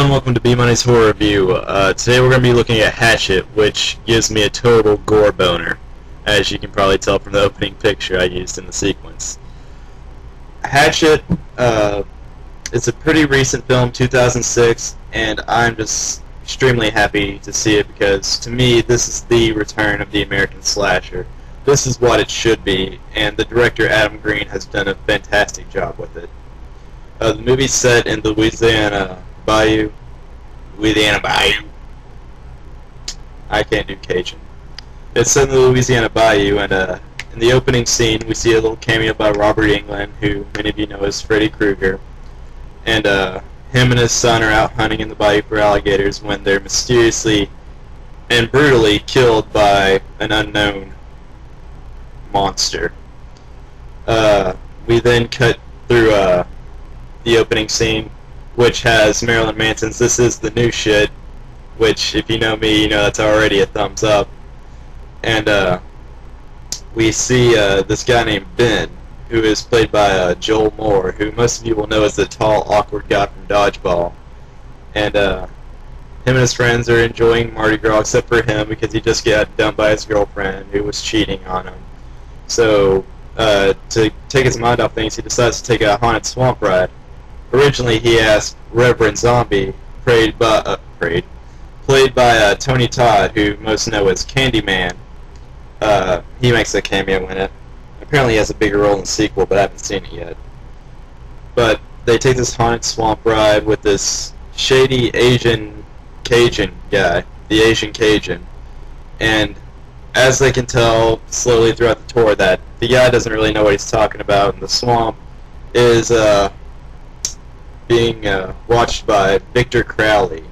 everyone, welcome to B Money's Horror Review. Today we're going to be looking at Hatchet, which gives me a total gore boner, as you can probably tell from the opening picture I used in the sequence. Hatchet, it's a pretty recent film, 2006, and I'm just extremely happy to see it because, to me, this is the return of the American slasher. This is what it should be, and the director, Adam Green, has done a fantastic job with it. The movie's set in the Louisiana Bayou. I can't do Cajun. It's set in the Louisiana Bayou, and in the opening scene, we see a little cameo by Robert Englund, who many of you know as Freddy Krueger. And him and his son are out hunting in the bayou for alligators when they're mysteriously and brutally killed by an unknown monster. We then cut through the opening scene, which has Marilyn Manson's "This Is the New Shit," which, if you know me, you know that's already a thumbs up. And we see this guy named Ben, who is played by Joel Moore, who most of you will know as the tall, awkward guy from Dodgeball. And him and his friends are enjoying Mardi Gras, except for him, because he just got dumped by his girlfriend, who was cheating on him. So, to take his mind off things, he decides to take a haunted swamp ride. Originally, he asked Reverend Zombie, played by Tony Todd, who most know as Candyman. He makes a cameo in it. Apparently, he has a bigger role in the sequel, but I haven't seen it yet. But they take this haunted swamp ride with this shady Asian Cajun guy, the Asian Cajun, and as they can tell slowly throughout the tour, that the guy doesn't really know what he's talking about, and the swamp is being watched by Victor Crowley,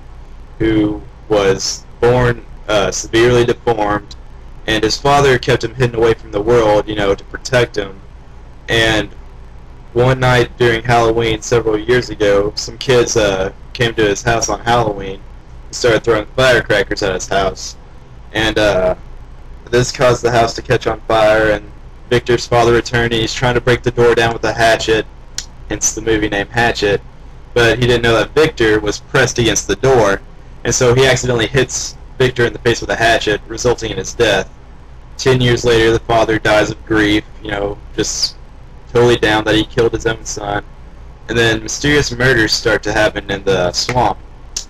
who was born severely deformed, and his father kept him hidden away from the world, you know, to protect him. And one night during Halloween several years ago, some kids came to his house on Halloween and started throwing firecrackers at his house. And this caused the house to catch on fire, and Victor's father returned, and he's trying to break the door down with a hatchet, hence the movie name Hatchet. But he didn't know that Victor was pressed against the door, and so he accidentally hits Victor in the face with a hatchet, resulting in his death. 10 years later, the father dies of grief, you know, just totally down that he killed his own son. And then mysterious murders start to happen in the swamp.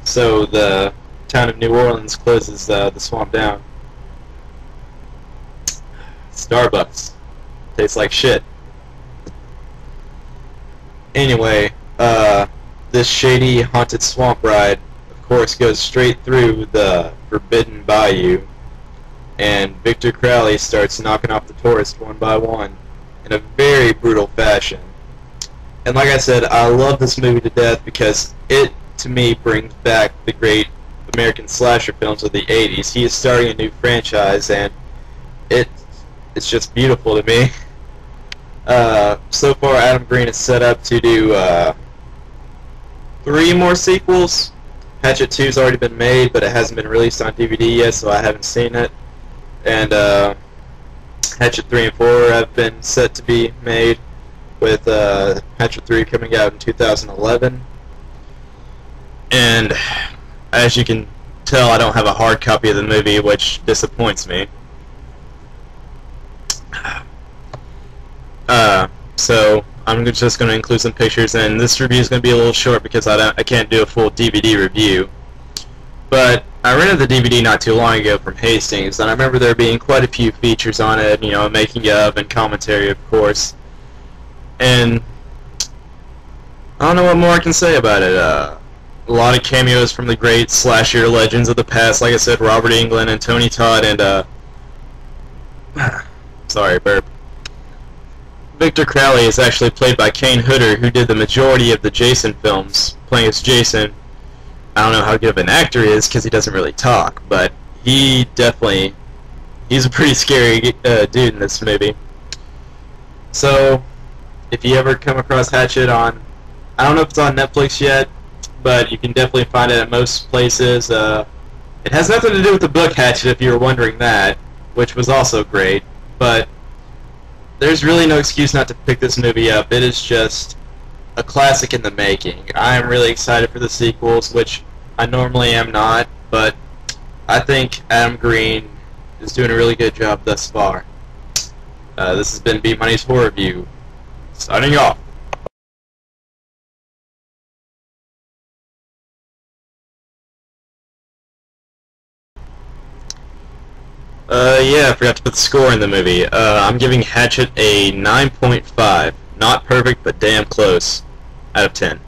So the town of New Orleans closes the swamp down. Starbucks. Tastes like shit. Anyway, this shady haunted swamp ride, of course, goes straight through the forbidden bayou, and Victor Crowley starts knocking off the tourists one by one in a very brutal fashion. And like I said, I love this movie to death because it, to me, brings back the great American slasher films of the 80s. He is starting a new franchise, and it's just beautiful to me. So far, Adam Green is set up to do 3 more sequels. Hatchet 2's already been made, but it hasn't been released on DVD yet, so I haven't seen it. And Hatchet 3 and 4 have been set to be made, with Hatchet 3 coming out in 2011. And as you can tell, I don't have a hard copy of the movie, which disappoints me. So I'm just going to include some pictures, and this review is going to be a little short because I can't do a full DVD review. But I rented the DVD not too long ago from Hastings, and I remember there being quite a few features on it, you know, making of and commentary, of course. And I don't know what more I can say about it. A lot of cameos from the great slasher legends of the past, like I said, Robert Englund and Tony Todd, and sorry, burp. Victor Crowley is actually played by Kane, who did the majority of the Jason films, playing as Jason. I don't know how good of an actor he is because he doesn't really talk, but he's a pretty scary dude in this movie. So, if you ever come across Hatchet on, I don't know if it's on Netflix yet, but you can definitely find it at most places. It has nothing to do with the book Hatchet, if you were wondering that, which was also great, but there's really no excuse not to pick this movie up. It is just a classic in the making. I am really excited for the sequels, which I normally am not, but I think Adam Green is doing a really good job thus far. This has been Be Money's Horror Review. Signing off. Yeah, I forgot to put the score in the movie. I'm giving Hatchet a 9.5. Not perfect, but damn close. Out of 10.